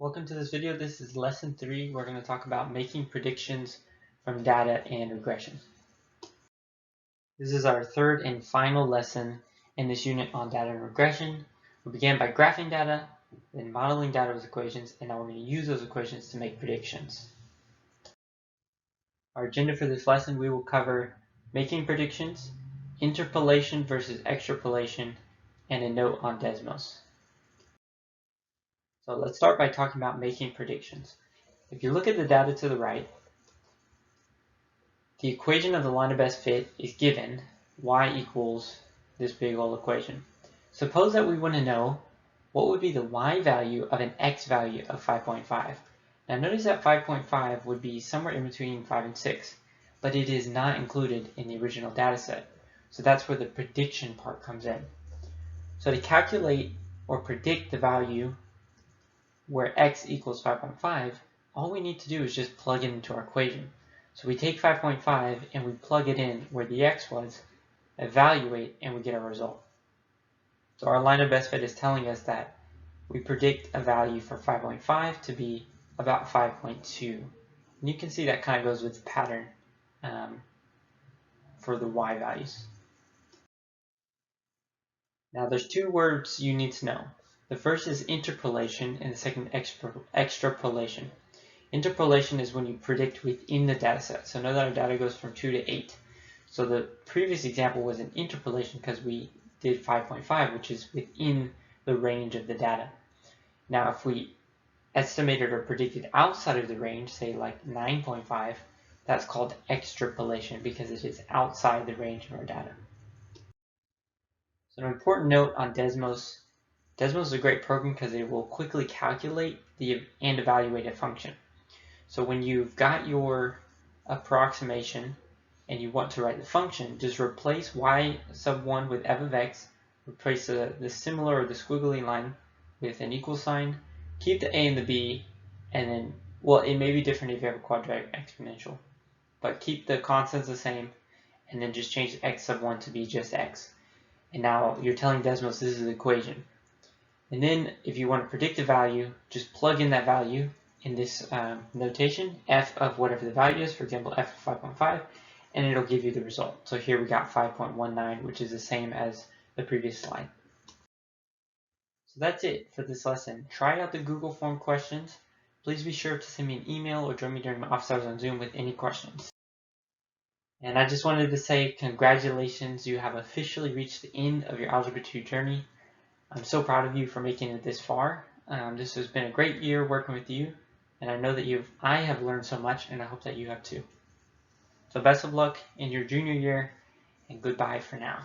Welcome to this video. This is lesson 3. We're going to talk about making predictions from data and regression. This is our third and final lesson in this unit on data and regression. We began by graphing data, then modeling data with equations, and now we're going to use those equations to make predictions. Our agenda for this lesson, we will cover making predictions, interpolation versus extrapolation, and a note on Desmos. So let's start by talking about making predictions. If you look at the data to the right, the equation of the line of best fit is given, y equals this big old equation. Suppose that we want to know what would be the y value of an x value of 5.5. Now notice that 5.5 would be somewhere in between 5 and 6, but it is not included in the original data set. So that's where the prediction part comes in. So to calculate or predict the value where x equals 5.5, all we need to do is just plug it into our equation. So we take 5.5 and we plug it in where the x was, evaluate, and we get a result. So our line of best fit is telling us that we predict a value for 5.5 to be about 5.2. And you can see that kind of goes with the pattern for the y values. Now there's two words you need to know. The first is interpolation and the second extrapolation. Interpolation is when you predict within the data set. So know that our data goes from 2 to 8. So the previous example was an interpolation because we did 5.5, which is within the range of the data. Now if we estimated or predicted outside of the range, say like 9.5, that's called extrapolation because it is outside the range of our data. So an important note on Desmos. Desmos is a great program because it will quickly calculate and evaluate a function. So when you've got your approximation and you want to write the function, just replace y sub 1 with f of x, replace the similar or the squiggly line with an equal sign, keep the a and the b, and then, well, it may be different if you have a quadratic exponential, but keep the constants the same, and then just change x sub 1 to be just x. And now you're telling Desmos this is the equation. And then if you want to predict a value, just plug in that value in this notation, f of whatever the value is, for example, f of 5.5, and it'll give you the result. So here we got 5.19, which is the same as the previous slide. So that's it for this lesson. Try out the Google form questions. Please be sure to send me an email or join me during my office hours on Zoom with any questions. And I just wanted to say congratulations, you have officially reached the end of your Algebra 2 journey. I'm so proud of you for making it this far. This has been a great year working with you, and I know that I have learned so much, and I hope that you have too. So best of luck in your junior year, and goodbye for now.